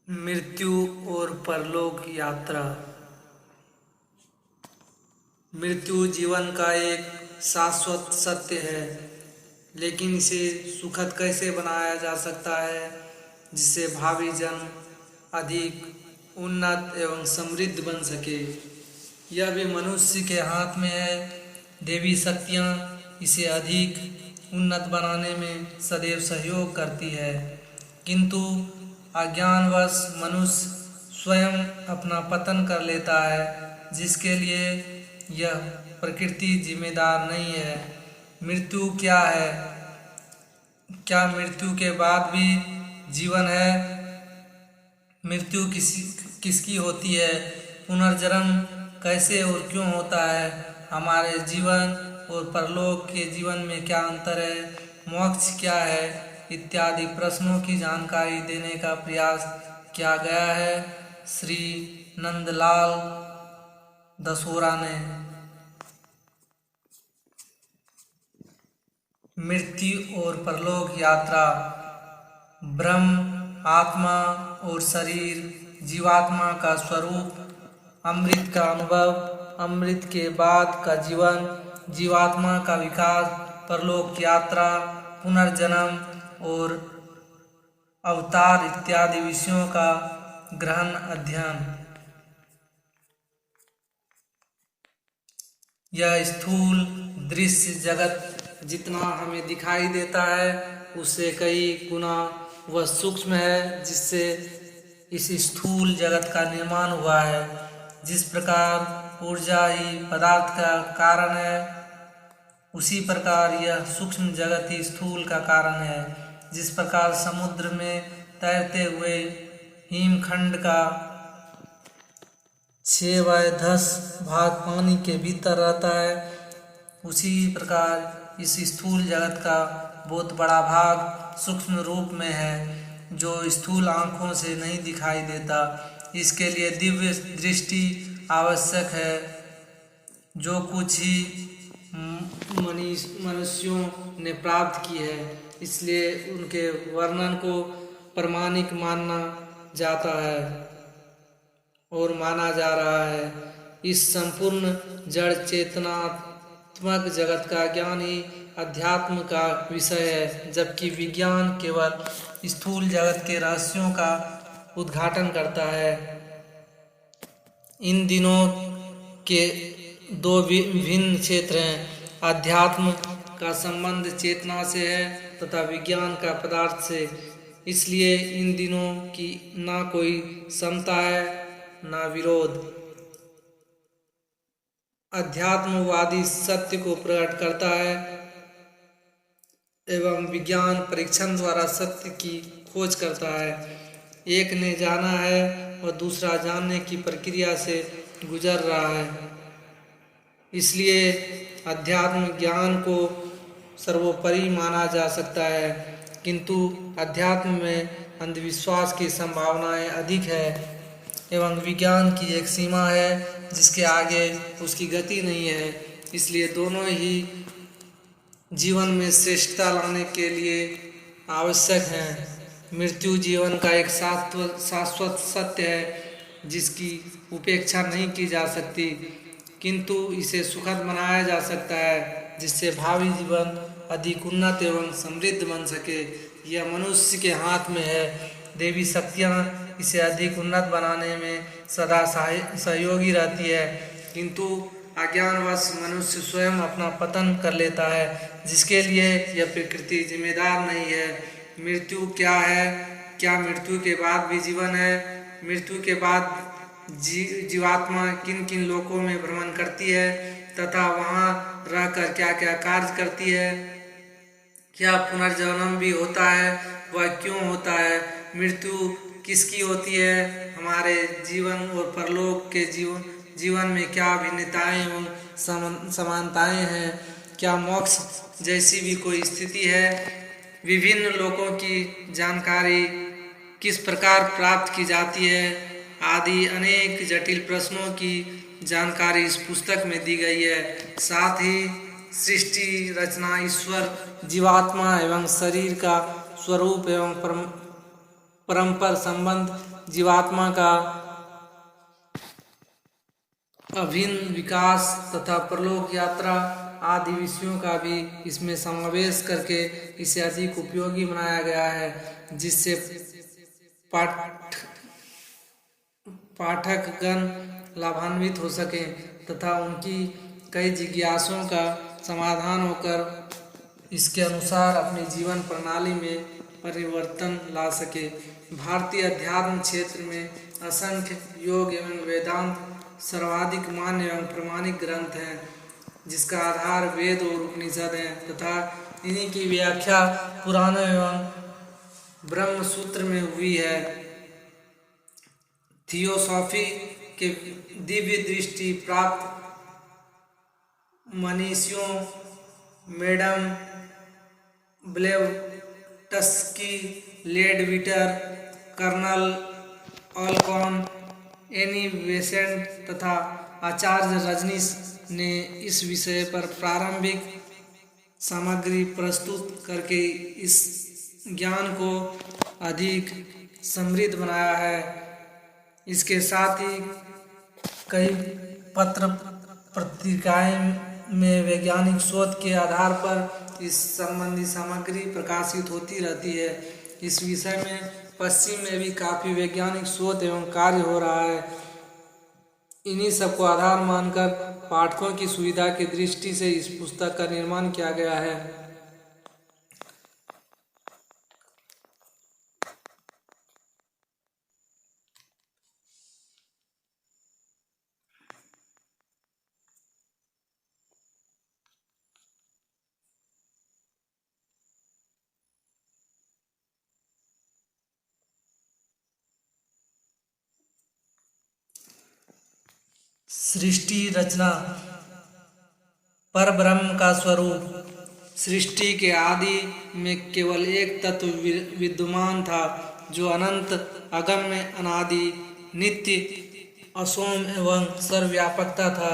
मृत्यु और परलोक यात्रा। मृत्यु जीवन का एक शाश्वत सत्य है, लेकिन इसे सुखद कैसे बनाया जा सकता है जिससे भावी जन्म अधिक उन्नत एवं समृद्ध बन सके। यह भी मनुष्य के हाथ में है। देवी शक्तियाँ इसे अधिक उन्नत बनाने में सदैव सहयोग करती है, किंतु अज्ञानवश मनुष्य स्वयं अपना पतन कर लेता है, जिसके लिए यह प्रकृति जिम्मेदार नहीं है। मृत्यु क्या है? क्या मृत्यु के बाद भी जीवन है? मृत्यु किसकी होती है? पुनर्जन्म कैसे और क्यों होता है? हमारे जीवन और परलोक के जीवन में क्या अंतर है? मोक्ष क्या है? इत्यादि प्रश्नों की जानकारी देने का प्रयास किया गया है श्री नंदलाल दसोरा ने। मृत्यु और परलोक यात्रा। ब्रह्म, आत्मा और शरीर, जीवात्मा का स्वरूप, अमृत का अनुभव, अमृत के बाद का जीवन, जीवात्मा का विकास, परलोक यात्रा, पुनर्जन्म और अवतार इत्यादि विषयों का गहन अध्ययन। यह स्थूल दृश्य जगत जितना हमें दिखाई देता है उससे कई गुना वह सूक्ष्म है, जिससे इस स्थूल जगत का निर्माण हुआ है। जिस प्रकार ऊर्जा ही पदार्थ का कारण है, उसी प्रकार यह सूक्ष्म जगत ही स्थूल का कारण है। जिस प्रकार समुद्र में तैरते हुए हिमखंड का 6/10 भाग पानी के भीतर रहता है, उसी प्रकार इस स्थूल जगत का बहुत बड़ा भाग सूक्ष्म रूप में है, जो स्थूल आँखों से नहीं दिखाई देता। इसके लिए दिव्य दृष्टि आवश्यक है, जो कुछ ही मनुष्यों ने प्राप्त की है, इसलिए उनके वर्णन को प्रामाणिक माना जाता है और माना जा रहा है। इस संपूर्ण जड़ चेतनात्मक जगत का ज्ञान ही अध्यात्म का विषय है, जबकि विज्ञान केवल स्थूल जगत के रहस्यों का उद्घाटन करता है। इन दिनों के दो भिन्न क्षेत्र हैं। अध्यात्म का संबंध चेतना से है तथा विज्ञान का पदार्थ से। इसलिए इन दिनों की ना कोई समता है ना विरोध। अध्यात्मवादी सत्य को प्रकट करता है एवं विज्ञान परीक्षण द्वारा सत्य की खोज करता है। एक ने जाना है और दूसरा जानने की प्रक्रिया से गुजर रहा है। इसलिए अध्यात्म ज्ञान को सर्वोपरि माना जा सकता है, किंतु अध्यात्म में अंधविश्वास की संभावनाएं अधिक है एवं विज्ञान की एक सीमा है जिसके आगे उसकी गति नहीं है। इसलिए दोनों ही जीवन में श्रेष्ठता लाने के लिए आवश्यक हैं। मृत्यु जीवन का एक शाश्वत सत्य है जिसकी उपेक्षा नहीं की जा सकती, किंतु इसे सुखद बनाया जा सकता है जिससे भावी जीवन अधिक उन्नत एवं समृद्ध बन सके। यह मनुष्य के हाथ में है। देवी शक्तियाँ इसे अधिक उन्नत बनाने में सदा सहयोगी रहती है, किंतु अज्ञानवश मनुष्य स्वयं अपना पतन कर लेता है, जिसके लिए यह प्रकृति जिम्मेदार नहीं है। मृत्यु क्या है? क्या मृत्यु के बाद भी जीवन है? मृत्यु के बाद जीवात्मा किन किन लोकों में भ्रमण करती है तथा वहाँ रहकर क्या क्या कार्य करती है? क्या पुनर्जन्म भी होता है? वह क्यों होता है? मृत्यु किसकी होती है? हमारे जीवन और परलोक के जीवन में क्या भिन्नताएं एवं समानताएं हैं? क्या मोक्ष जैसी भी कोई स्थिति है? विभिन्न लोकों की जानकारी किस प्रकार प्राप्त की जाती है? आदि अनेक जटिल प्रश्नों की जानकारी इस पुस्तक में दी गई है। साथ ही सृष्टि रचना, ईश्वर, जीवात्मा एवं शरीर का स्वरूप एवं परस्पर संबंध जीवात्मा का अभिन्न विकास तथा परलोक यात्रा आदि विषयों का भी इसमें समावेश करके इसे अधिक उपयोगी बनाया गया है, जिससे पाठ पाठकगण लाभान्वित हो सकें तथा उनकी कई जिज्ञासाओं का समाधान होकर इसके अनुसार अपनी जीवन प्रणाली में परिवर्तन ला सके। भारतीय अध्यात्म क्षेत्र में असंख्य योग एवं वेदांत सर्वाधिक मान्य एवं प्रमाणिक ग्रंथ हैं, जिसका आधार वेद और उपनिषद हैं तथा इन्हीं की व्याख्या पुराणों एवं ब्रह्म सूत्र में हुई है। थियोसॉफी के दिव्य दृष्टि प्राप्त मनीषियों मैडम ब्लेवटस्की, लेडविटर, कर्नल ऑलकॉन, एनी बेसेंट तथा आचार्य रजनीश ने इस विषय पर प्रारंभिक सामग्री प्रस्तुत करके इस ज्ञान को अधिक समृद्ध बनाया है। इसके साथ ही कई पत्र पत्रिकाएं में वैज्ञानिक शोध के आधार पर इस संबंधी सामग्री प्रकाशित होती रहती है। इस विषय में पश्चिम में भी काफ़ी वैज्ञानिक शोध एवं कार्य हो रहा है। इन्हीं सबको आधार मानकर पाठकों की सुविधा की दृष्टि से इस पुस्तक का निर्माण किया गया है। सृष्टि रचना। परब्रह्म का स्वरूप। सृष्टि के आदि में केवल एक तत्व विद्यमान था, जो अनंत, अगम्य, अनादि, नित्य, असोम एवं सर्वव्यापकता था।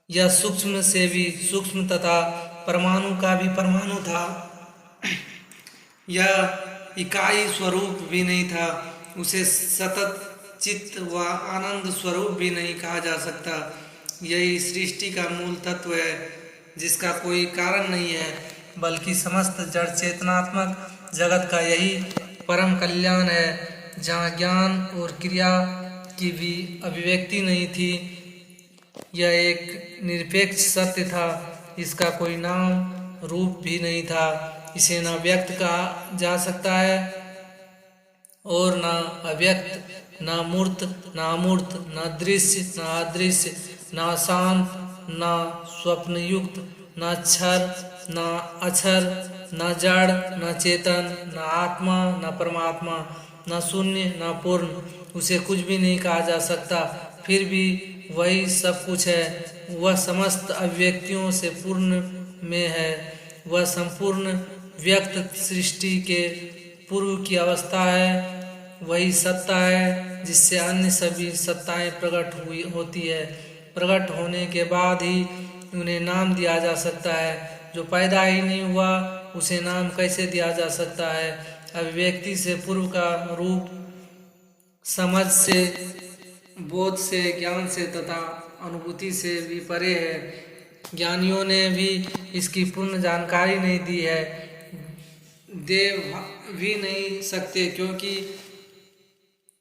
यह सूक्ष्म से भी सूक्ष्म तथा परमाणु का भी परमाणु था। यह इकाई स्वरूप भी नहीं था। उसे सतत चित्त व आनंद स्वरूप भी नहीं कहा जा सकता। यही सृष्टि का मूल तत्व है, जिसका कोई कारण नहीं है, बल्कि समस्त जड़ चेतनात्मक जगत का यही परम कल्याण है। जहाँ ज्ञान और क्रिया की भी अभिव्यक्ति नहीं थी, यह एक निरपेक्ष सत्य था। इसका कोई नाम रूप भी नहीं था। इसे न व्यक्त कहा जा सकता है और न अव्यक्त, न मूर्त, न अमूर्त, न दृश्य, न अदृश्य, न शांत, न स्वप्नयुक्त, न क्षर, न अक्षर, न जड़, न चेतन, न आत्मा, न परमात्मा, न शून्य, न पूर्ण। उसे कुछ भी नहीं कहा जा सकता, फिर भी वही सब कुछ है। वह समस्त अभिव्यक्तियों से पूर्ण में है। वह संपूर्ण व्यक्त सृष्टि के पूर्व की अवस्था है। वही सत्ता है जिससे अन्य सभी सत्ताएं प्रकट हुई होती है। प्रकट होने के बाद ही उन्हें नाम दिया जा सकता है। जो पैदा ही नहीं हुआ, उसे नाम कैसे दिया जा सकता है? अभिव्यक्ति से पूर्व का रूप समझ से, बोध से, ज्ञान से तथा अनुभूति से भी परे है। ज्ञानियों ने भी इसकी पूर्ण जानकारी नहीं दी है, दे भी नहीं सकते, क्योंकि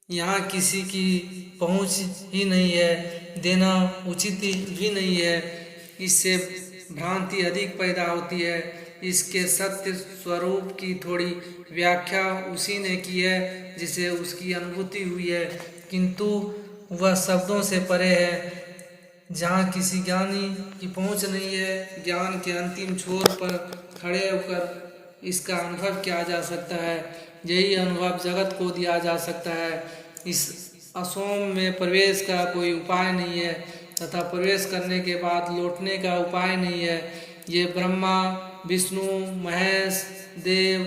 यहाँ किसी की पहुँच ही नहीं है। देना उचित भी नहीं है। इससे भ्रांति अधिक पैदा होती है। इसके सत्य स्वरूप की थोड़ी व्याख्या उसी ने की है जिसे उसकी अनुभूति हुई है, किंतु वह शब्दों से परे है। जहाँ किसी ज्ञानी की पहुँच नहीं है, ज्ञान के अंतिम छोर पर खड़े होकर इसका अनुभव किया जा सकता है। यही अनुभव जगत को दिया जा सकता है। इस असोम में प्रवेश का कोई उपाय नहीं है तथा प्रवेश करने के बाद लौटने का उपाय नहीं है। ये ब्रह्मा, विष्णु, महेश, देव,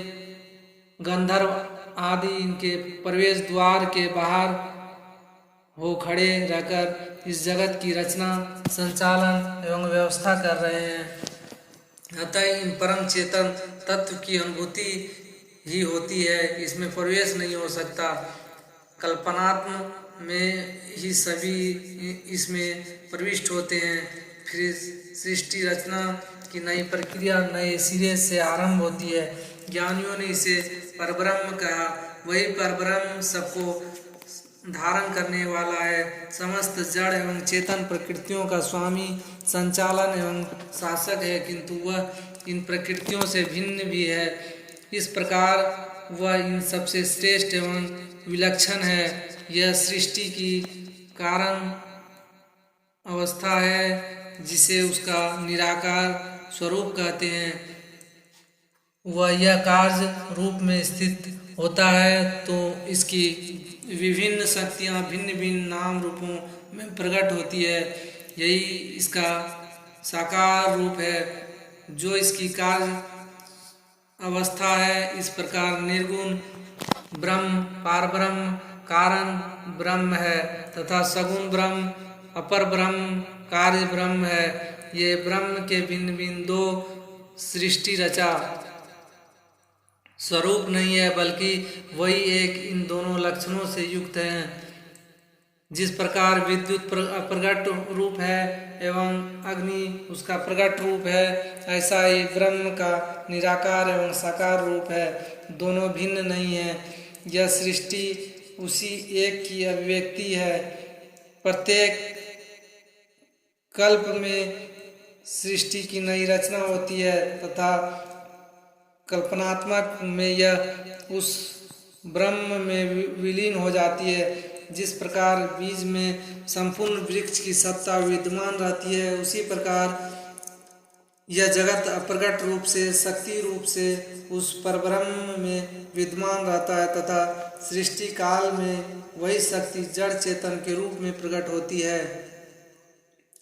गंधर्व आदि इनके प्रवेश द्वार के बाहर हो खड़े रहकर इस जगत की रचना, संचालन एवं व्यवस्था कर रहे हैं। अतः इन परम चेतन तत्व की अनुभूति ही होती है, इसमें प्रवेश नहीं हो सकता। कल्पनात्म में ही सभी इसमें प्रविष्ट होते हैं। फिर सृष्टि रचना की नई प्रक्रिया नए सिरे से आरंभ होती है। ज्ञानियों ने इसे परब्रह्म कहा। वही परब्रह्म सबको धारण करने वाला है, समस्त जड़ एवं चेतन प्रकृतियों का स्वामी, संचालन एवं शासक है, किंतु वह इन प्रकृतियों से भिन्न भी है। इस प्रकार वह इन सबसे श्रेष्ठ एवं विलक्षण है। यह सृष्टि की कारण अवस्था है, जिसे उसका निराकार स्वरूप कहते हैं। वह यह कार्य रूप में स्थित होता है तो इसकी विभिन्न शक्तियाँ भिन्न भिन्न नाम रूपों में प्रकट होती है। यही इसका साकार रूप है, जो इसकी कार्य अवस्था है। इस प्रकार निर्गुण ब्रह्म पारब्रह्म कारण ब्रह्म है तथा सगुण ब्रह्म अपर ब्रह्म कार्य ब्रह्म है। ये ब्रह्म के भिन्न भिन्न दो सृष्टि रचा स्वरूप नहीं है, बल्कि वही एक इन दोनों लक्षणों से युक्त है। जिस प्रकार विद्युत प्रकट रूप है एवं अग्नि उसका प्रकट रूप है, ऐसा ही ब्रह्म का निराकार एवं साकार रूप है, दोनों भिन्न नहीं है। यह सृष्टि उसी एक की अभिव्यक्ति है। प्रत्येक कल्प में सृष्टि की नई रचना होती है तथा कल्पनात्मक में यह उस ब्रह्म में विलीन हो जाती है। जिस प्रकार बीज में संपूर्ण वृक्ष की सत्ता विद्यमान रहती है, उसी प्रकार यह जगत अप्रकट रूप से शक्ति रूप से उस परब्रह्म में विद्यमान रहता है तथा सृष्टि काल में वही शक्ति जड़ चेतन के रूप में प्रकट होती है।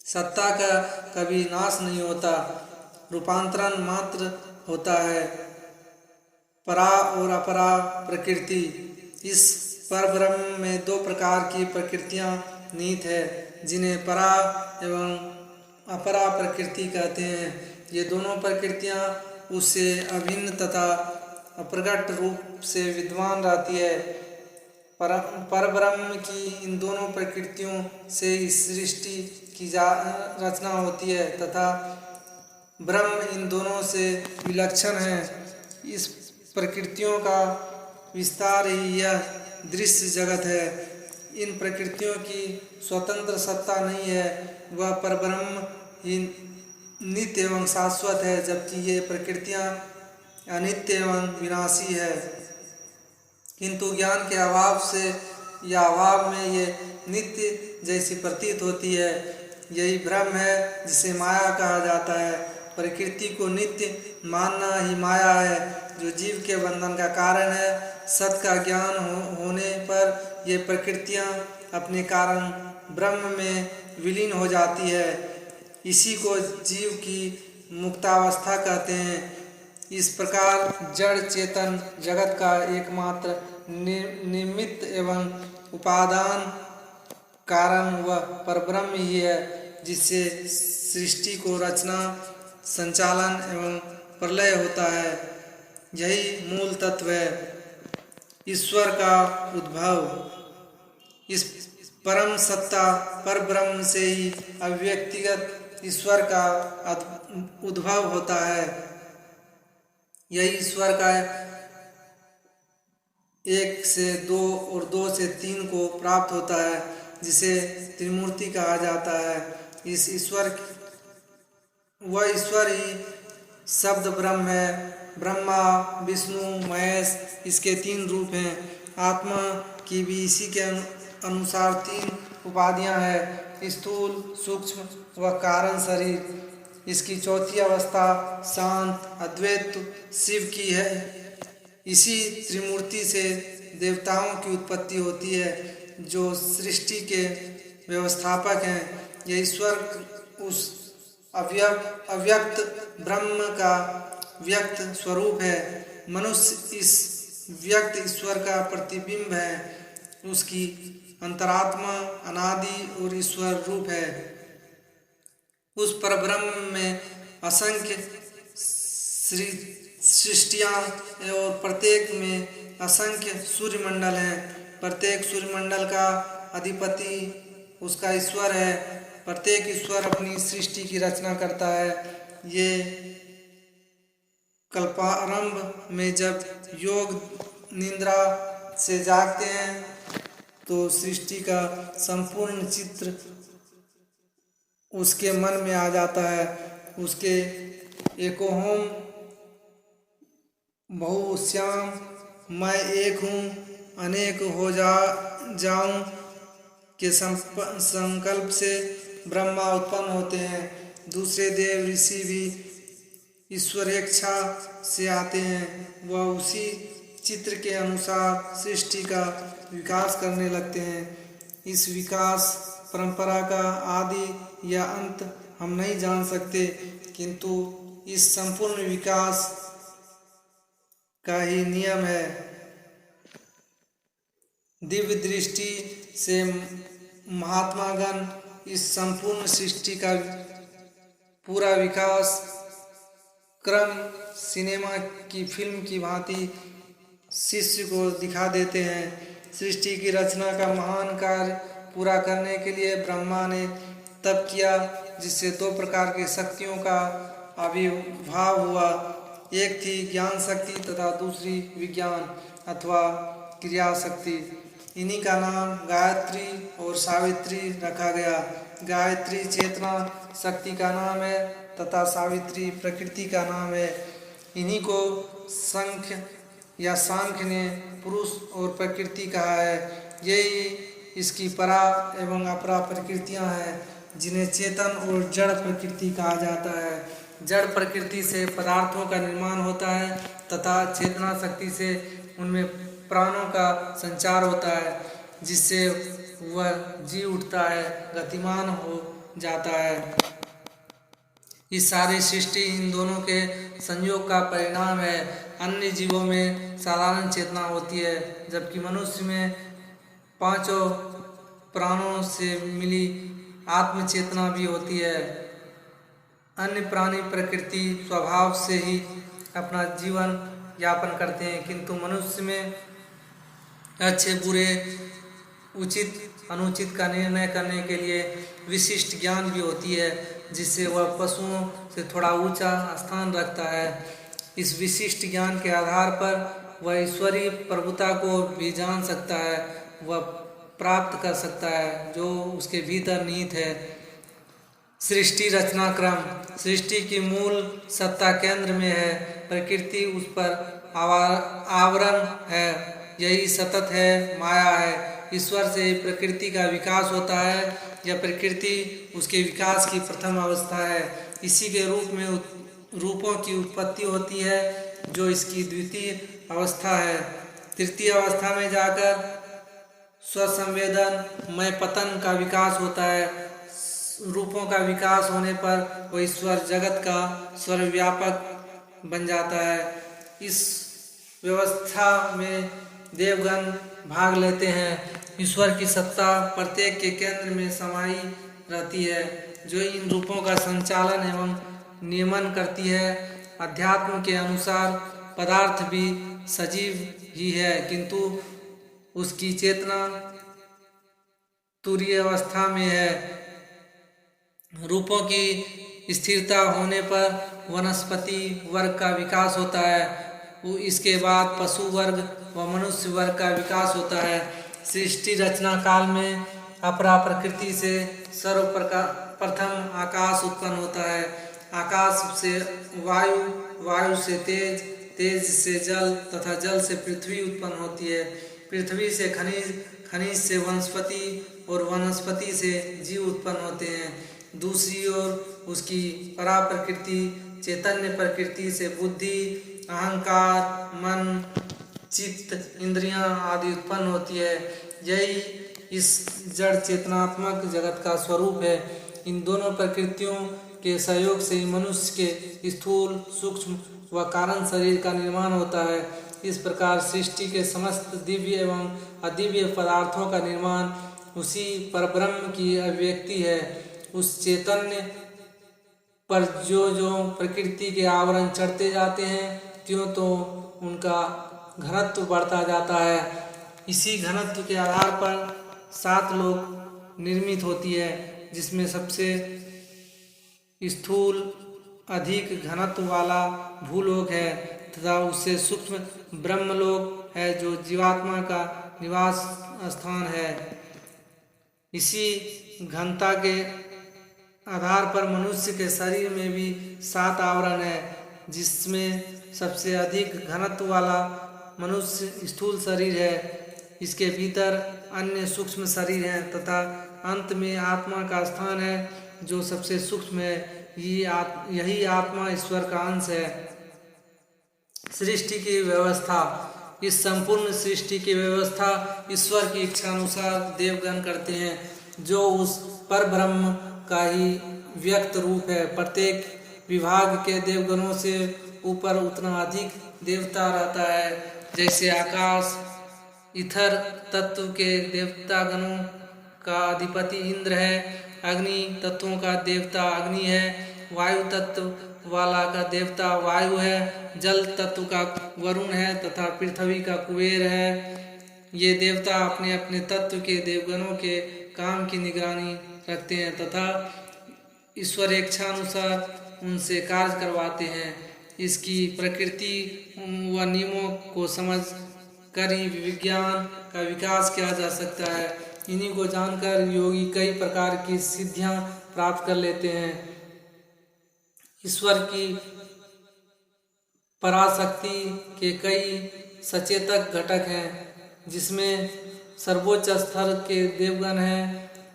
सत्ता का कभी नाश नहीं होता, रूपांतरण मात्र होता है। परा और अपरा प्रकृति। इस परब्रह्म में दो प्रकार की प्रकृतियां निहित है, जिन्हें परा एवं अपरा प्रकृति कहते हैं। ये दोनों प्रकृतियां उससे अभिन्न तथा अप्रकट रूप से विद्यमान रहती है। परब्रह्म की इन दोनों प्रकृतियों से इस सृष्टि की रचना होती है तथा ब्रह्म इन दोनों से विलक्षण है। इस प्रकृतियों का विस्तार ही यह दृश्य जगत है। इन प्रकृतियों की स्वतंत्र सत्ता नहीं है, वह परब्रह्म ही नित्य एवं शाश्वत है, जबकि ये प्रकृतियां अनित्य एवं विनाशी है। किंतु ज्ञान के अभाव से या अभाव में ये नित्य जैसी प्रतीत होती है। यही भ्रम है जिसे माया कहा जाता है। प्रकृति को नित्य मानना ही माया है, जो जीव के बंधन का कारण है। सत का ज्ञान होने पर ये प्रकृतियां अपने कारण ब्रह्म में विलीन हो जाती है। इसी को जीव की मुक्तावस्था कहते हैं। इस प्रकार जड़ चेतन जगत का एकमात्र निमित्त एवं उपादान कारण वह परब्रह्म ही है, जिससे सृष्टि को रचना संचालन एवं प्रलय होता है। यही मूल तत्व है ईश्वर का उद्भव। इस परम सत्ता परब्रह्म से ही अव्यक्तिगत ईश्वर का उद्भव होता है। यही ईश्वर का एक से दो और दो से तीन को प्राप्त होता है, जिसे त्रिमूर्ति कहा जाता है। इस ईश्वर वह ईश्वर ही शब्द ब्रह्म है। ब्रह्मा विष्णु महेश इसके तीन रूप हैं। आत्मा की भी इसी के अनुसार तीन उपाधियां हैं, स्थूल सूक्ष्म व कारण शरीर। इसकी चौथी अवस्था शांत अद्वैत शिव की है। इसी त्रिमूर्ति से देवताओं की उत्पत्ति होती है, जो सृष्टि के व्यवस्थापक हैं। यह ईश्वर उस अव्यक्त ब्रह्म का व्यक्त स्वरूप है। मनुष्य इस व्यक्त ईश्वर का प्रतिबिंब है। उसकी अंतरात्मा अनादि और ईश्वर रूप है। उस परब्रह्म में असंख्य सृष्टियां और प्रत्येक में असंख्य सूर्यमंडल हैं। प्रत्येक सूर्यमंडल का अधिपति उसका ईश्वर है। प्रत्येक ईश्वर अपनी सृष्टि की रचना करता है। ये कल्पारंभ में जब योग निद्रा से जागते हैं तो सृष्टि का संपूर्ण चित्र उसके मन में आ जाता है। उसके एकोहोम बहुश्याम, मैं एक हूँ अनेक हो जाऊं के संकल्प से ब्रह्मा उत्पन्न होते हैं। दूसरे देव ऋषि भी ईश्वरेच्छा से आते हैं। वह उसी चित्र के अनुसार सृष्टि का विकास करने लगते हैं। इस विकास परंपरा का आदि या अंत हम नहीं जान सकते, किंतु इस संपूर्ण विकास का ही नियम है। दिव्य दृष्टि से महात्मागण इस संपूर्ण सृष्टि का पूरा विकास क्रम सिनेमा की फिल्म की भांति शिष्य को दिखा देते हैं। सृष्टि की रचना का महान कार्य पूरा करने के लिए ब्रह्मा ने तप किया, जिससे दो प्रकार की शक्तियों का आविर्भाव हुआ। एक थी ज्ञान शक्ति तथा दूसरी विज्ञान अथवा क्रिया शक्ति। इन्हीं का नाम गायत्री और सावित्री रखा गया। गायत्री चेतना शक्ति का नाम है तथा सावित्री प्रकृति का नाम है। इन्हीं को संख्य या सांख्य ने पुरुष और प्रकृति कहा है। यही इसकी परा एवं अपरा प्रकृतियां हैं, जिन्हें चेतन और जड़ प्रकृति कहा जाता है। जड़ प्रकृति से पदार्थों का निर्माण होता है तथा चेतना शक्ति से उनमें प्राणों का संचार होता है, जिससे वह जी उठता है, गतिमान हो जाता है। इस सारी सृष्टि इन दोनों के संयोग का परिणाम है। अन्य जीवों में साधारण चेतना होती है, जबकि मनुष्य में पांचों प्राणों से मिली आत्म चेतना भी होती है। अन्य प्राणी प्रकृति स्वभाव से ही अपना जीवन यापन करते हैं, किंतु मनुष्य में अच्छे बुरे उचित अनुचित का निर्णय करने के लिए विशिष्ट ज्ञान भी होती है, जिससे वह पशुओं से थोड़ा ऊंचा स्थान रखता है। इस विशिष्ट ज्ञान के आधार पर वह ईश्वरीय प्रभुता को भी जान सकता है, वह प्राप्त कर सकता है जो उसके भीतर निहित है। सृष्टि रचना क्रम। सृष्टि की मूल सत्ता केंद्र में है, प्रकृति उस पर आवरण है, यही सतत है, माया है। ईश्वर से प्रकृति का विकास होता है, यह प्रकृति उसके विकास की प्रथम अवस्था है। इसी के रूप में रूपों की उत्पत्ति होती है, जो इसकी द्वितीय अवस्था है। तृतीय अवस्था में जाकर स्वसंवेदन मय पतन का विकास होता है। रूपों का विकास होने पर वह ईश्वर जगत का सर्वव्यापक बन जाता है। इस व्यवस्था में देवगण भाग लेते हैं। ईश्वर की सत्ता प्रत्येक के केंद्र में समाई रहती है, जो इन रूपों का संचालन एवं नियमन करती है। अध्यात्म के अनुसार पदार्थ भी सजीव ही है, किंतु उसकी चेतना तुरीय अवस्था में है। रूपों की स्थिरता होने पर वनस्पति वर्ग का विकास होता है। इसके बाद पशु वर्ग व मनुष्य वर्ग का विकास होता है। सृष्टि रचना काल में अपरा प्रकृति से सर्वप्रथम आकाश उत्पन्न होता है। आकाश से वायु, वायु से तेज, तेज से जल तथा जल से पृथ्वी उत्पन्न होती है। पृथ्वी से खनिज, खनिज से वनस्पति और वनस्पति से जीव उत्पन्न होते हैं। दूसरी ओर उसकी परा प्रकृति चैतन्य प्रकृति से बुद्धि, अहंकार, मन, चित्त, इंद्रियां आदि उत्पन्न होती है। यही इस जड़ चेतनात्मक जगत का स्वरूप है। इन दोनों प्रकृतियों के सहयोग से मनुष्य के स्थूल, सूक्ष्म व कारण शरीर का निर्माण होता है। इस प्रकार सृष्टि के समस्त दिव्य एवं अदिव्य पदार्थों का निर्माण उसी परब्रह्म की अभिव्यक्ति है। उस चैतन्य पर जो जो प्रकृति के आवरण चढ़ते जाते हैं, त्यों तो उनका घनत्व बढ़ता जाता है। इसी घनत्व के आधार पर 7 लोक निर्मित होती है, जिसमें सबसे स्थूल अधिक घनत्व वाला भूलोक है तथा उससे सूक्ष्म ब्रह्मलोक है जो जीवात्मा का निवास स्थान है। इसी घनता के आधार पर मनुष्य के शरीर में भी 7 आवरण है, जिसमें सबसे अधिक घनत्व वाला मनुष्य स्थूल शरीर है। इसके भीतर अन्य सूक्ष्म शरीर हैं तथा अंत में आत्मा का स्थान है जो सबसे सूक्ष्म है। यही आत्मा ईश्वर का अंश है। सृष्टि की व्यवस्था। इस संपूर्ण सृष्टि की व्यवस्था ईश्वर की इच्छा अनुसार देवगण करते हैं, जो उस पर ब्रह्म का ही व्यक्त रूप है। प्रत्येक विभाग के देवगणों से ऊपर उतना अधिक देवता रहता है। जैसे आकाश ईथर तत्व के देवतागणों का अधिपति इंद्र है, अग्नि तत्वों का देवता अग्नि है, वायु तत्व वाला का देवता वायु है, जल तत्व का वरुण है तथा पृथ्वी का कुबेर है। ये देवता अपने अपने तत्व के देवगणों के काम की निगरानी रखते हैं तथा ईश्वर इच्छानुसार उनसे कार्य करवाते हैं। इसकी प्रकृति व नियमों को समझ कर ही विज्ञान का विकास किया जा सकता है। इन्हीं को जानकर योगी कई प्रकार की सिद्धियां प्राप्त कर लेते हैं। ईश्वर की पराशक्ति के कई सचेतक घटक हैं, जिसमें सर्वोच्च स्तर के देवगण हैं।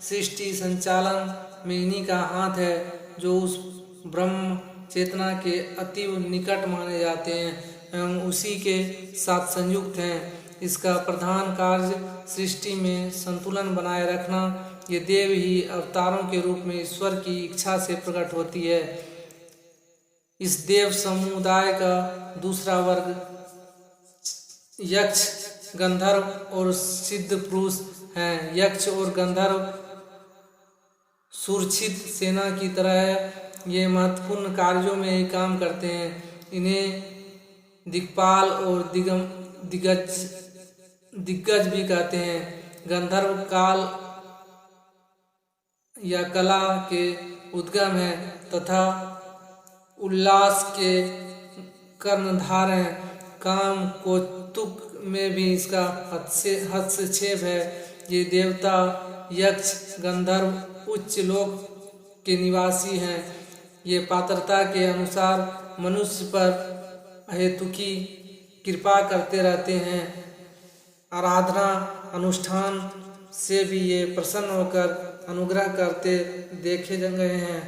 सृष्टि संचालन में इन्हीं का हाथ है, जो उस ब्रह्म चेतना के अतीव निकट माने जाते हैं एवं उसी के साथ संयुक्त हैं। इसका प्रधान कार्य सृष्टि में संतुलन बनाए रखना। ये देव ही अवतारों के रूप में ईश्वर की इच्छा से प्रकट होती है। इस देव समुदाय का दूसरा वर्ग यक्ष, गंधर्व और सिद्ध पुरुष हैं। यक्ष और गंधर्व सुरक्षित सेना की तरह है। ये महत्वपूर्ण कार्यों में ही काम करते हैं। इन्हें दिक्पाल और दिग्गज भी कहते हैं। गंधर्व काल या कला के उद्गम है तथा उल्लास के कर्णधार हैं। काम कौतुक में भी इसका हस्तक्षेप है। ये देवता यक्ष गंधर्व उच्च लोक के निवासी हैं। ये पात्रता के अनुसार मनुष्य पर अहेतुकी कृपा करते रहते हैं। आराधना अनुष्ठान से भी ये प्रसन्न होकर अनुग्रह करते देखे गए हैं।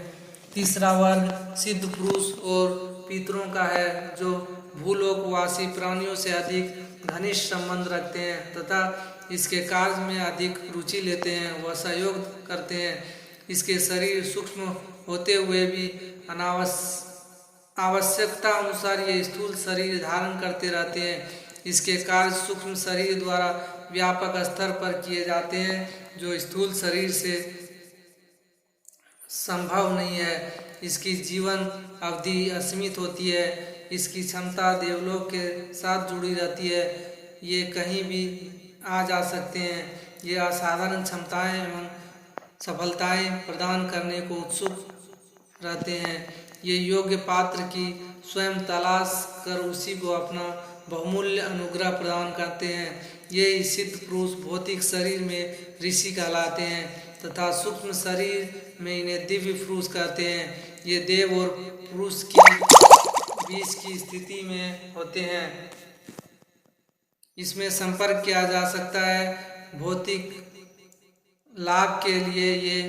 तीसरा वर्ग सिद्ध पुरुष और पितरों का है, जो भूलोकवासी प्राणियों से अधिक घनिष्ठ संबंध रखते हैं तथा इसके कार्य में अधिक रुचि लेते हैं व सहयोग करते हैं। इसके शरीर सूक्ष्म होते हुए भी आवश्यकता अनुसार ये स्थूल शरीर धारण करते रहते हैं। इसके कार्य सूक्ष्म शरीर द्वारा व्यापक स्तर पर किए जाते हैं, जो स्थूल शरीर से संभव नहीं है। इसकी जीवन अवधि असीमित होती है। इसकी क्षमता देवलोक के साथ जुड़ी रहती है। ये कहीं भी आ जा सकते हैं। ये असाधारण क्षमताएं एवं सफलताएं प्रदान करने को उत्सुक रहते हैं। ये योग्य पात्र की स्वयं तलाश कर उसी को अपना बहुमूल्य अनुग्रह प्रदान करते हैं। ये सिद्ध पुरुष भौतिक शरीर में ऋषि कहलाते हैं तथा सूक्ष्म शरीर में इन्हें दिव्य पुरुष कहते हैं। ये देव और पुरुष की बीच की स्थिति में होते हैं। इसमें संपर्क किया जा सकता है। भौतिक लाभ के लिए ये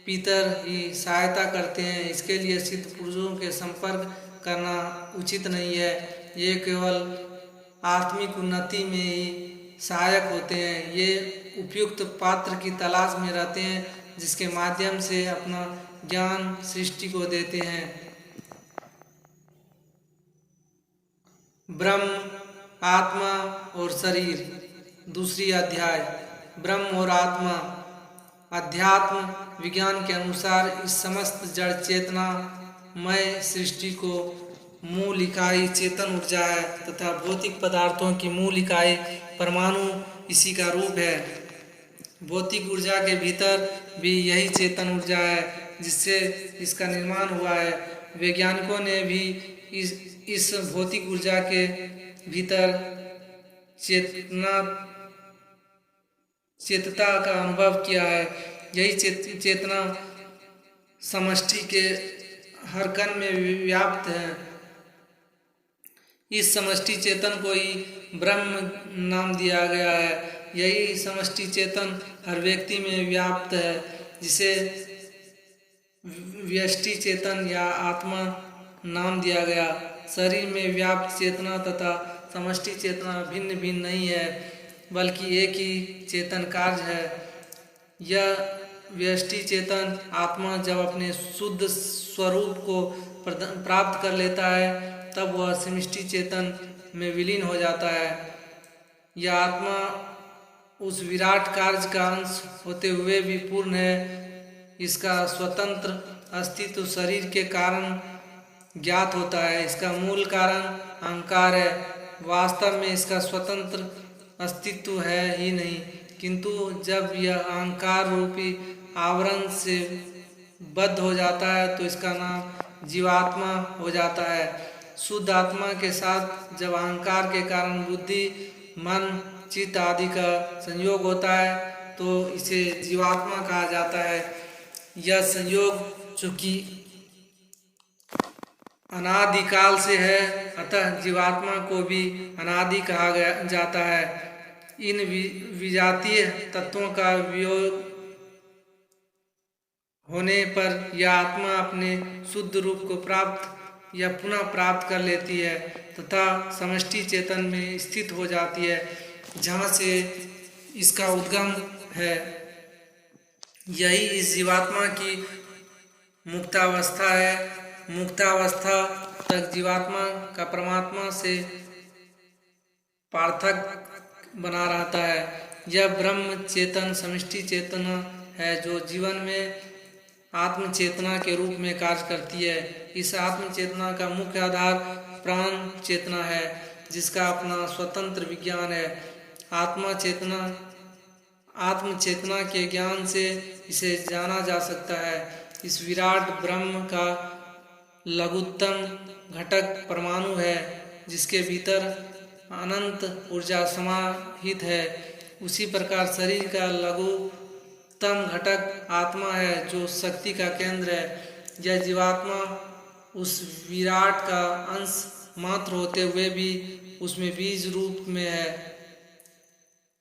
पितर ही सहायता करते हैं। इसके लिए सिद्ध पुरुषों के संपर्क करना उचित नहीं है। ये केवल आत्मिक उन्नति में ही सहायक होते हैं। ये उपयुक्त पात्र की तलाश में रहते हैं, जिसके माध्यम से अपना ज्ञान सृष्टि को देते हैं। ब्रह्म, आत्मा और शरीर। दूसरी अध्याय ब्रह्म और आत्मा। अध्यात्म विज्ञान के अनुसार इस समस्त जड़ चेतना मय सृष्टि को मूल इकाई चेतन ऊर्जा है तथा भौतिक पदार्थों की मूल इकाई परमाणु इसी का रूप है। भौतिक ऊर्जा के भीतर भी यही चेतन ऊर्जा है जिससे इसका निर्माण हुआ है। वैज्ञानिकों ने भी इस भौतिक ऊर्जा के भीतर चेतता का अनुभव किया है। यही चेतना समष्टि के हर कण में व्याप्त है। इस समष्टि चेतन को ही ब्रह्म नाम दिया गया है। यही समष्टि चेतन हर व्यक्ति में व्याप्त है, जिसे व्यष्टि चेतन या आत्मा नाम दिया गया। शरीर में व्याप्त चेतना तथा समष्टि चेतना भिन्न भिन्न नहीं है, बल्कि एक ही चेतन कार्य है। यह व्यष्टि चेतन आत्मा जब अपने शुद्ध स्वरूप को प्राप्त कर लेता है, तब वह समष्टि चेतन में विलीन हो जाता है। यह आत्मा उस विराट कार्य का अंश होते हुए भी पूर्ण है। इसका स्वतंत्र अस्तित्व शरीर के कारण ज्ञात होता है। इसका मूल कारण अहंकार है। वास्तव में इसका स्वतंत्र अस्तित्व है ही नहीं, किंतु जब यह अहंकार रूपी आवरण से बद्ध हो जाता है तो इसका नाम जीवात्मा हो जाता है। शुद्ध आत्मा के साथ जब अहंकार के कारण बुद्धि, मन, चित्त आदि का संयोग होता है तो इसे जीवात्मा कहा जाता है। यह संयोग चूंकि अनादिकाल से है, अतः जीवात्मा को भी अनादि कहा जाता है। इन विजातीय तत्वों का वियोग होने पर यह आत्मा अपने शुद्ध रूप को प्राप्त या पुनः प्राप्त कर लेती है तथा समष्टि चेतन में स्थित हो जाती है, जहाँ से इसका उद्गम है। यही इस जीवात्मा की मुक्तावस्था है। मुक्तावस्था तक जीवात्मा का परमात्मा से पार्थक्य बना रहता है। यह ब्रह्म चेतन समष्टि चेतना है जो जीवन में आत्म चेतना के रूप में कार्य करती है। इस आत्म चेतना का मुख्य आधार प्राण चेतना है, जिसका अपना स्वतंत्र विज्ञान है। आत्म चेतना के ज्ञान से इसे जाना जा सकता है। इस विराट ब्रह्म का लघुत्तम घटक परमाणु है, जिसके भीतर अनंत ऊर्जा समाहित है। उसी प्रकार शरीर का लघुत्तम घटक आत्मा है, जो शक्ति का केंद्र है। यह जीवात्मा उस विराट का अंश मात्र होते हुए भी उसमें बीज रूप में है।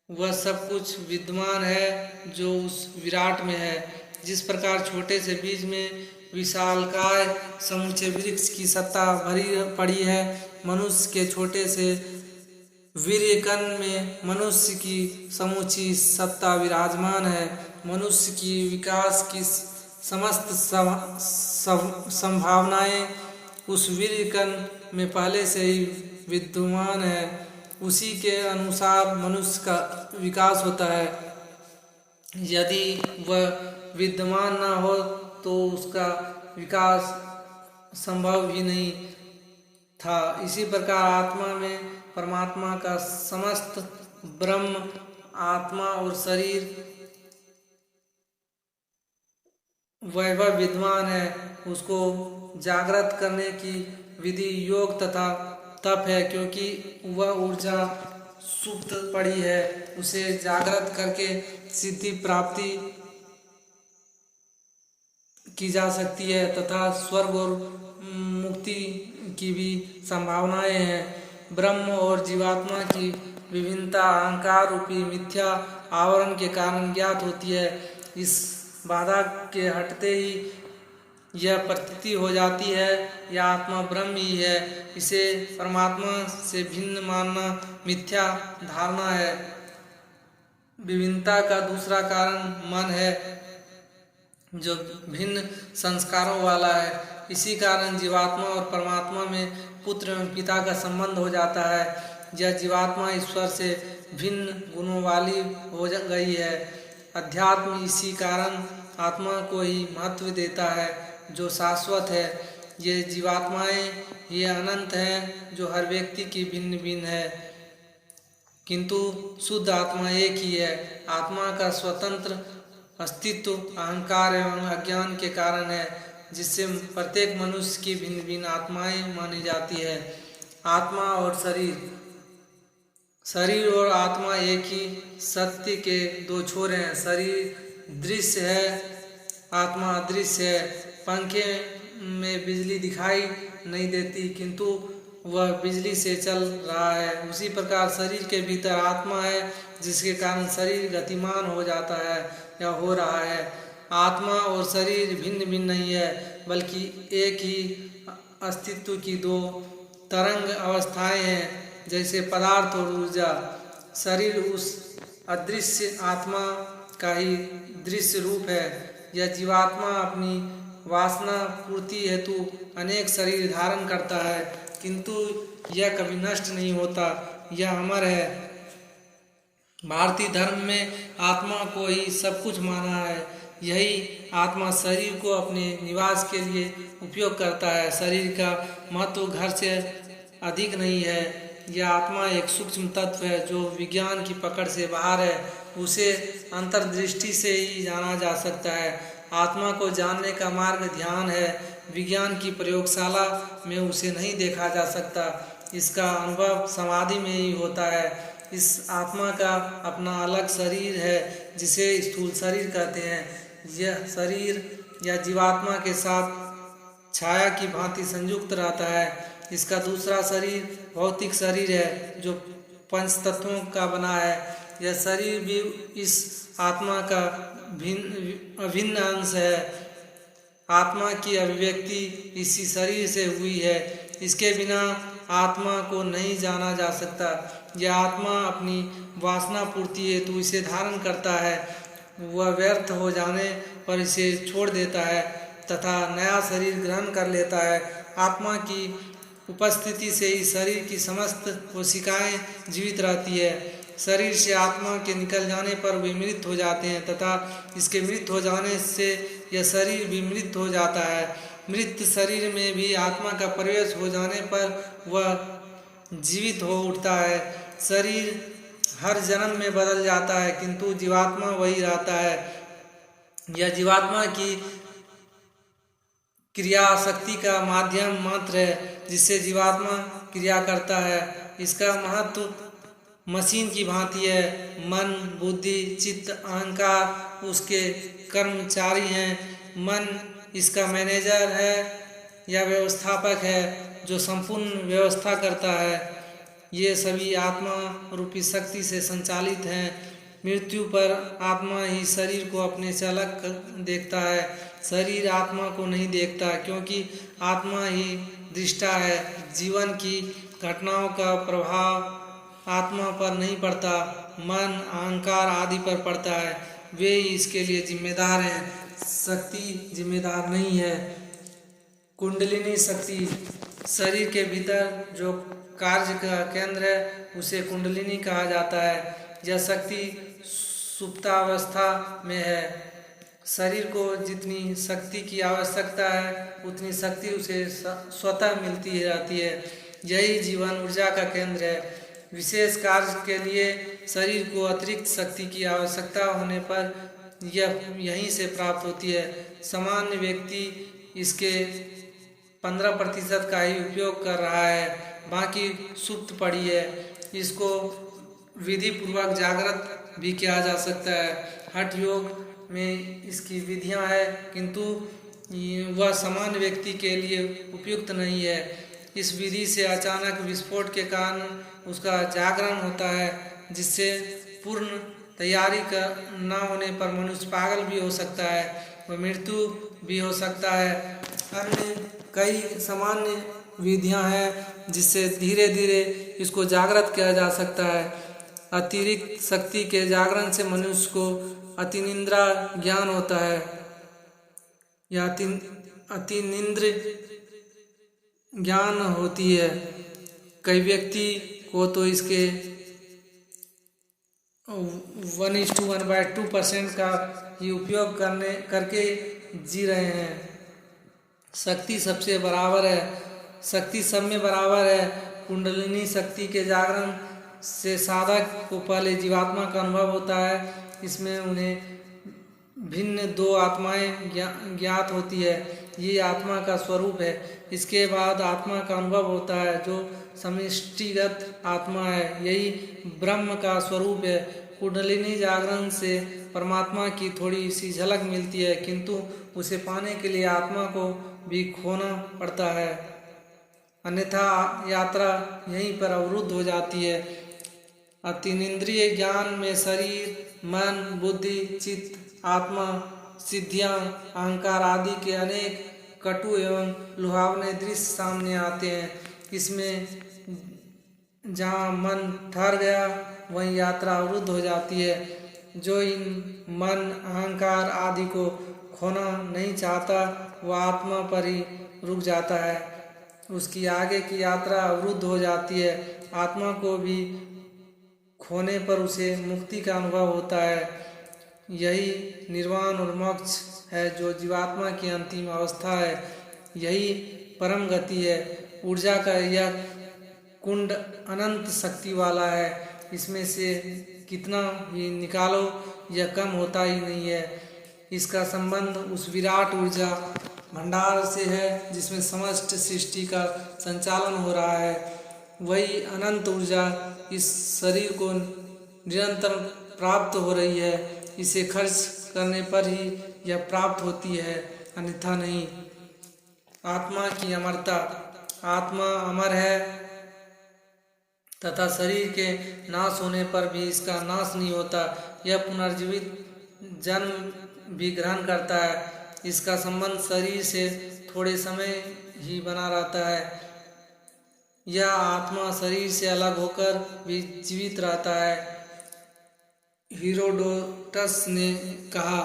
वह सब कुछ विद्यमान है जो उस विराट में है। जिस प्रकार छोटे से बीज में विशालकाय समूचे वृक्ष की सत्ता भरी पड़ी है, मनुष्य के छोटे से वीर्यकण में मनुष्य की समूची सत्ता विराजमान है। मनुष्य की विकास की समस्त संभावनाएं उस वीर्यकण में पहले से ही विद्यमान है। उसी के अनुसार मनुष्य का विकास होता है। यदि वह विद्यमान न हो तो उसका विकास संभव ही नहीं था। इसी प्रकार आत्मा में परमात्मा का समस्त ब्रह्म, आत्मा और शरीर वैभव विद्यमान है। उसको जागृत करने की विधि योग तथा तप है, क्योंकि वह ऊर्जा सुप्त पड़ी है। उसे जागृत करके सिद्धि प्राप्ति की जा सकती है तथा स्वर्ग और मुक्ति की भी संभावनाएं हैं। ब्रह्म और जीवात्मा की विभिन्नता अहंकार रूपी मिथ्या आवरण के कारण ज्ञात होती है। इस बाधा के हटते ही यह प्रतीति हो जाती है यह आत्मा ब्रह्म ही है। इसे परमात्मा से भिन्न मानना मिथ्या धारणा है। विभिन्नता का दूसरा कारण मन है, जो भिन्न संस्कारों वाला है। इसी कारण जीवात्मा और परमात्मा में पुत्र एवं पिता का संबंध हो जाता है। यह जीवात्मा ईश्वर से भिन्न गुणों वाली हो गई है। अध्यात्म इसी कारण आत्मा को ही महत्व देता है, जो शाश्वत है। ये जीवात्माएं ये अनंत हैं, जो हर व्यक्ति की भिन्न भिन्न है, किंतु शुद्ध आत्मा एक ही है। आत्मा का स्वतंत्र अस्तित्व अहंकार एवं अज्ञान के कारण है, जिससे प्रत्येक मनुष्य की भिन्न भिन्न आत्माएं मानी जाती है। आत्मा और शरीर, शरीर और आत्मा एक ही सत्य के दो छोर हैं। शरीर दृश्य है, आत्मा अदृश्य है। पंखे में बिजली दिखाई नहीं देती, किंतु वह बिजली से चल रहा है। उसी प्रकार शरीर के भीतर आत्मा है, जिसके कारण शरीर गतिमान हो जाता है या हो रहा है। आत्मा और शरीर भिन्न भिन्न नहीं है, बल्कि एक ही अस्तित्व की दो तरंग अवस्थाएं हैं, जैसे पदार्थ और ऊर्जा। शरीर उस अदृश्य आत्मा का ही दृश्य रूप है। यह जीवात्मा अपनी वासना पूर्ति हेतु अनेक शरीर धारण करता है, किंतु यह कभी नष्ट नहीं होता, यह अमर है। भारतीय धर्म में आत्मा को ही सब कुछ माना है। यही आत्मा शरीर को अपने निवास के लिए उपयोग करता है। शरीर का महत्व घर से अधिक नहीं है। यह आत्मा एक सूक्ष्म तत्व है जो विज्ञान की पकड़ से बाहर है। उसे अंतर्दृष्टि से ही जाना जा सकता है। आत्मा को जानने का मार्ग ध्यान है। विज्ञान की प्रयोगशाला में उसे नहीं देखा जा सकता, इसका अनुभव समाधि में ही होता है। इस आत्मा का अपना अलग शरीर है, जिसे स्थूल शरीर कहते हैं। यह शरीर या जीवात्मा के साथ छाया की भांति संयुक्त रहता है। इसका दूसरा शरीर भौतिक शरीर है, जो पंच तत्वों का बना है। यह शरीर भी इस आत्मा का अभिन्न अंश है। आत्मा की अभिव्यक्ति इसी शरीर से हुई है। इसके बिना आत्मा को नहीं जाना जा सकता। यह आत्मा अपनी वासना पूर्ति हेतु इसे धारण करता है। वह व्यर्थ हो जाने पर इसे छोड़ देता है तथा नया शरीर ग्रहण कर लेता है। आत्मा की उपस्थिति से ही शरीर की समस्त कोशिकाएं जीवित रहती है। शरीर से आत्मा के निकल जाने पर वे मृत हो जाते हैं तथा इसके मृत हो जाने से यह शरीर भी मृत हो जाता है। मृत शरीर में भी आत्मा का प्रवेश हो जाने पर वह जीवित हो उठता है। शरीर हर जन्म में बदल जाता है, किंतु जीवात्मा वही रहता है। यह जीवात्मा की क्रिया शक्ति का माध्यम मात्र है, जिससे जीवात्मा क्रिया करता है। इसका महत्व मशीन की भांति है। मन, बुद्धि, चित्त, अहंकार उसके कर्मचारी हैं। मन इसका मैनेजर है या व्यवस्थापक है, जो संपूर्ण व्यवस्था करता है। ये सभी आत्मा रूपी शक्ति से संचालित हैं। मृत्यु पर आत्मा ही शरीर को अपने से अलग देखता है। शरीर आत्मा को नहीं देखता, क्योंकि आत्मा ही दृष्टा है। जीवन की घटनाओं का प्रभाव आत्मा पर नहीं पड़ता, मन, अहंकार आदि पर पड़ता है। वे ही इसके लिए जिम्मेदार हैं, शक्ति जिम्मेदार नहीं है। कुंडलिनी शक्ति, शरीर के भीतर जो कार्य का केंद्र है उसे कुंडलिनी कहा जाता है। यह शक्ति सुप्तावस्था में है। शरीर को जितनी शक्ति की आवश्यकता है, उतनी शक्ति उसे स्वतः मिलती रहती है। यही जीवन ऊर्जा का केंद्र है। विशेष कार्य के लिए शरीर को अतिरिक्त शक्ति की आवश्यकता होने पर यह यहीं से प्राप्त होती है। सामान्य व्यक्ति इसके 15% का ही उपयोग कर रहा है, बाकी सुप्त पड़ी है। इसको विधि पूर्वक जागृत भी किया जा सकता है। हठ योग में इसकी विधियां है, किंतु वह सामान्य व्यक्ति के लिए उपयुक्त नहीं है। इस विधि से अचानक विस्फोट के कारण उसका जागरण होता है, जिससे पूर्ण तैयारी का न होने पर मनुष्य पागल भी हो सकता है, वह मृत्यु भी हो सकता है। अन्य कई सामान्य विधियां हैं जिससे धीरे धीरे इसको जागृत किया जा सकता है। अतिरिक्त शक्ति के जागरण से मनुष्य को अतिनिंद्रा ज्ञान होता है या अतिनिंद्र ज्ञान होती है। कई व्यक्ति को तो इसके 1:1/2% का ही उपयोग करके जी रहे हैं। शक्ति सबसे बराबर है, शक्ति सब में बराबर है। कुंडलिनी शक्ति के जागरण से साधक को पहले जीवात्मा का अनुभव होता है। इसमें उन्हें भिन्न दो आत्माएं ज्ञात होती है, ये आत्मा का स्वरूप है। इसके बाद आत्मा का अनुभव होता है जो समष्टिगत आत्मा है, यही ब्रह्म का स्वरूप है। कुंडलिनी जागरण से परमात्मा की थोड़ी सी झलक मिलती है, किंतु उसे पाने के लिए आत्मा को भी खोना पड़ता है, अन्यथा यात्रा यहीं पर अवरुद्ध हो जाती है। अतीन्द्रिय ज्ञान में शरीर, मन, बुद्धि, चित्त, आत्मा, सिद्धियां, अहंकार आदि के अनेक कटु एवं लुभावने दृश्य सामने आते हैं। इसमें जहाँ मन ठहर गया वहीं यात्रा अवरुद्ध हो जाती है। जो इन मन, अहंकार आदि को खोना नहीं चाहता वह आत्मा पर ही रुक जाता है, उसकी आगे की यात्रा अवरुद्ध हो जाती है। आत्मा को भी खोने पर उसे मुक्ति का अनुभव होता है। यही निर्वाण और मोक्ष है जो जीवात्मा की अंतिम अवस्था है, यही परम गति है। ऊर्जा का यह कुंड अनंत शक्ति वाला है, इसमें से कितना भी निकालो यह कम होता ही नहीं है। इसका संबंध उस विराट ऊर्जा भंडार से है जिसमें समस्त सृष्टि का संचालन हो रहा है। वही अनंत ऊर्जा इस शरीर को निरंतर प्राप्त हो रही है, इसे खर्च करने पर ही यह प्राप्त होती है, अन्यथा नहीं। आत्मा की अमरता, आत्मा अमर है तथा शरीर के नाश होने पर भी इसका नाश नहीं होता। यह पुनर्जीवित जन्म भी ग्रहण करता है। इसका संबंध शरीर से थोड़े समय ही बना रहता है। यह आत्मा शरीर से अलग होकर भी जीवित रहता है। हीरोडोटस ने कहा,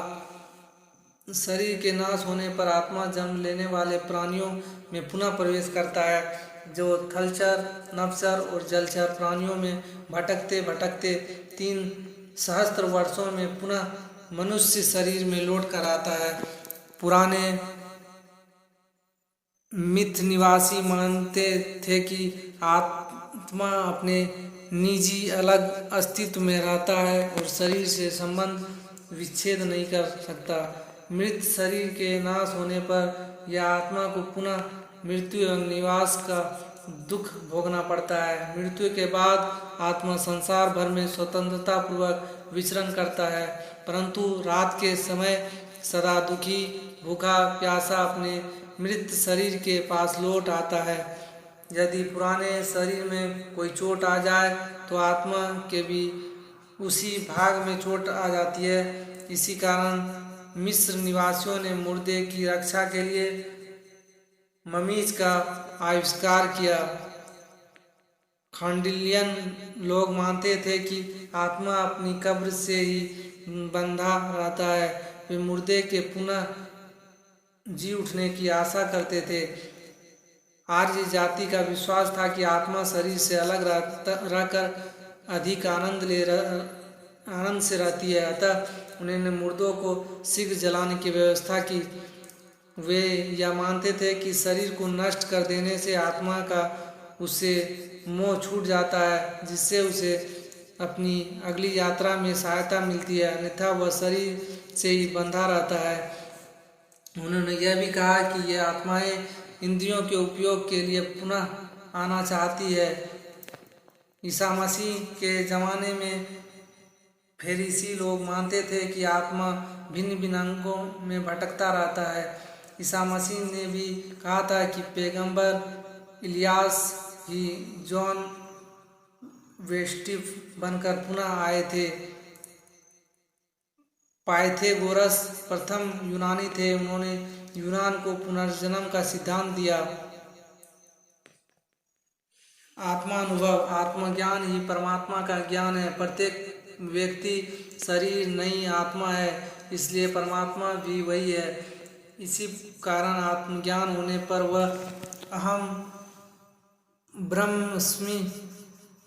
शरीर के नाश होने पर आत्मा जन्म लेने वाले प्राणियों में पुनः प्रवेश करता है, जो थलचर, नभचर और जलचर प्राणियों में भटकते भटकते 3 सहस्त्र वर्षों में पुनः मनुष्य शरीर में लौट कर आता है। पुराने मिथ निवासी मानते थे कि आत्मा अपने निजी अलग अस्तित्व में रहता है और शरीर से संबंध विच्छेद नहीं कर सकता। मृत शरीर के नाश होने पर यह आत्मा को पुनः मृत्यु एवं निवास का दुख भोगना पड़ता है। मृत्यु के बाद आत्मा संसार भर में स्वतंत्रता पूर्वक विचरण करता है, परंतु रात के समय सदा दुखी, भूखा प्यासा अपने मृत शरीर के पास लौट आता है। यदि पुराने शरीर में कोई चोट आ जाए तो आत्मा के भी उसी भाग में चोट आ जाती है। इसी कारण मिस्र निवासियों ने मुर्दे की रक्षा के लिए ममीज का आविष्कार किया। खांडिलियन लोग मानते थे कि आत्मा अपनी कब्र से ही बंधा रहता है। वे मुर्दे के पुनः जी उठने की आशा करते थे। आर्य जाति का विश्वास था कि आत्मा शरीर से अलग रहकर अधिक आनंद से रहती है, अतः उन्होंने मुर्दों को शीघ्र जलाने की व्यवस्था की। वे यह मानते थे कि शरीर को नष्ट कर देने से आत्मा का उससे मोह छूट जाता है, जिससे उसे अपनी अगली यात्रा में सहायता मिलती है, अन्यथा वह शरीर से ही बंधा रहता है। उन्होंने यह भी कहा कि यह आत्माएं इंद्रियों के उपयोग के लिए पुनः आना चाहती है। ईसा मसीह के ज़माने में फरीसी लोग मानते थे कि आत्मा भिन्न भिन्न अंगों में भटकता रहता है। ईसा मसीह ने भी कहा था कि पैगंबर इलियास ही जॉन वेस्टिफ बनकर पुनः आए थे। पाइथागोरस प्रथम यूनानी थे, उन्होंने यूनान को पुनर्जन्म का सिद्धांत दिया। आत्मानुभव, आत्मज्ञान ही परमात्मा का ज्ञान है। प्रत्येक व्यक्ति शरीर नहीं आत्मा है, इसलिए परमात्मा भी वही है। इसी कारण आत्मज्ञान होने पर वह अहम ब्रह्मस्मि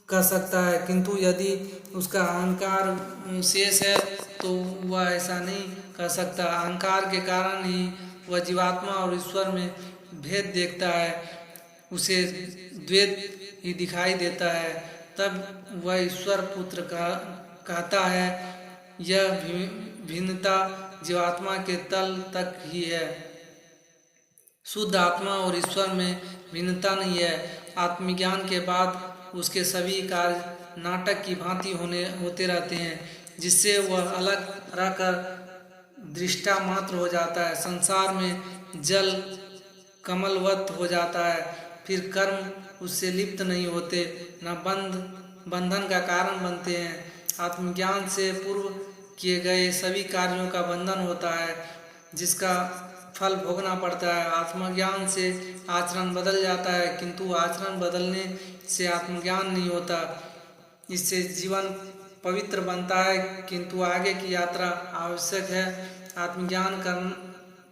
कह सकता है, किंतु यदि उसका अहंकार शेष है तो वह ऐसा नहीं कर सकता। अहंकार के कारण ही वह जीवात्मा और ईश्वर में भेद देखता है, उसे द्वैत ही दिखाई देता है। तब वह ईश्वर पुत्र कहता है। यह भिन्नता जीवात्मा के तल तक ही है। शुद्ध आत्मा और ईश्वर में भिन्नता नहीं है। आत्मज्ञान के बाद उसके सभी कार्य नाटक की भांति होते रहते हैं, जिससे वह अलग रहकर दृष्टा मात्र हो जाता है। संसार में जल कमलवत हो जाता है, फिर कर्म उससे लिप्त नहीं होते, न बंधन का कारण बनते हैं। आत्मज्ञान से पूर्व किए गए सभी कार्यों का बंधन होता है, जिसका फल भोगना पड़ता है। आत्मज्ञान से आचरण बदल जाता है, किंतु आचरण बदलने से आत्मज्ञान नहीं होता। इससे जीवन पवित्र बनता है, किंतु आगे की यात्रा आवश्यक है। आत्मज्ञान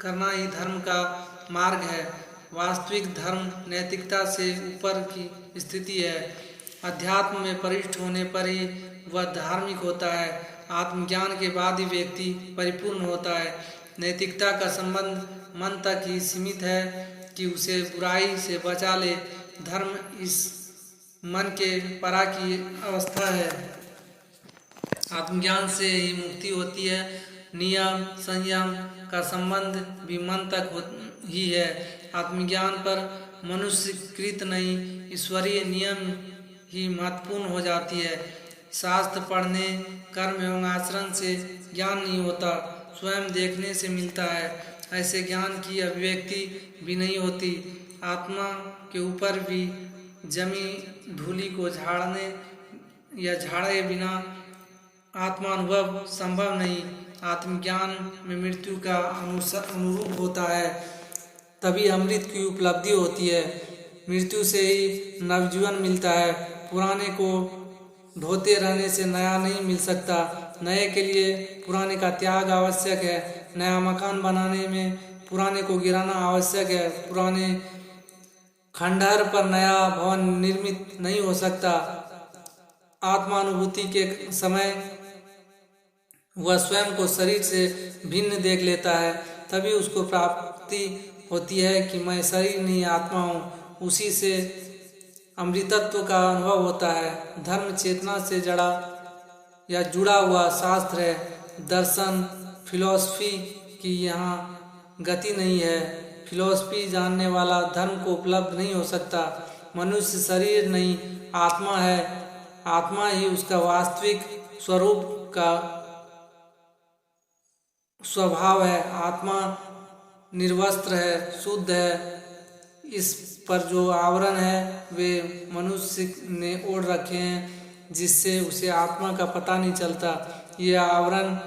करना ही धर्म का मार्ग है। वास्तविक धर्म नैतिकता से ऊपर की स्थिति है। अध्यात्म में परिष्ठ होने पर ही वह धार्मिक होता है। आत्मज्ञान के बाद ही व्यक्ति परिपूर्ण होता है। नैतिकता का संबंध मन तक ही सीमित है कि उसे बुराई से बचा ले। धर्म इस मन के परा की अवस्था है। आत्मज्ञान से ही मुक्ति होती है। नियम संयम का संबंध भी मन तक ही है। आत्मज्ञान पर मनुष्य कृत नहीं, ईश्वरीय नियम ही महत्वपूर्ण हो जाती है। शास्त्र पढ़ने, कर्म एवं आचरण से ज्ञान नहीं होता, स्वयं देखने से मिलता है। ऐसे ज्ञान की अभिव्यक्ति भी नहीं होती। आत्मा के ऊपर भी जमी धूलि को झाड़े बिना आत्मानुभव संभव नहीं। आत्मज्ञान में मृत्यु का अनुरूप होता है, तभी अमृत की उपलब्धि होती है। मृत्यु से ही नवजीवन मिलता है। पुराने को ढोते रहने से नया नहीं मिल सकता। नए के लिए पुराने का त्याग आवश्यक है। नया मकान बनाने में पुराने को गिराना आवश्यक है। पुराने खंडहर पर नया भवन निर्मित नहीं हो सकता। आत्मानुभूति के समय वह स्वयं को शरीर से भिन्न देख लेता है, तभी उसको प्राप्ति होती है कि मैं शरीर नहीं आत्मा हूँ। उसी से अमृतत्व का अनुभव होता है। धर्म चेतना से जुड़ा हुआ शास्त्र है। दर्शन फिलॉसफी की यहाँ गति नहीं है। फिलॉसफी जानने वाला धर्म को उपलब्ध नहीं हो सकता। मनुष्य शरीर नहीं आत्मा है। आत्मा ही उसका वास्तविक स्वरूप का स्वभाव है। आत्मा निर्वस्त्र है, शुद्ध है। इस पर जो आवरण है वे मनुष्य ने ओढ़ रखे हैं, जिससे उसे आत्मा का पता नहीं चलता। ये आवरण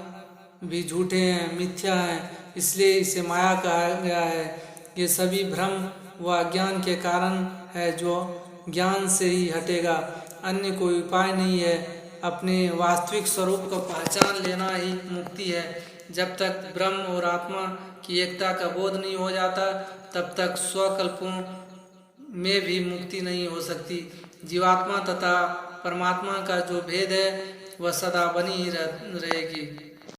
भी झूठे हैं, मिथ्या हैं, इसलिए इसे माया कहा गया है। ये सभी भ्रम व अज्ञान के कारण है, जो ज्ञान से ही हटेगा। अन्य कोई उपाय नहीं है। अपने वास्तविक स्वरूप को पहचान लेना ही मुक्ति है। जब तक ब्रह्म और आत्मा की एकता का बोध नहीं हो जाता, तब तक स्वकल्पों में भी मुक्ति नहीं हो सकती। जीवात्मा तथा परमात्मा का जो भेद है वह सदा बनी ही रहेगी।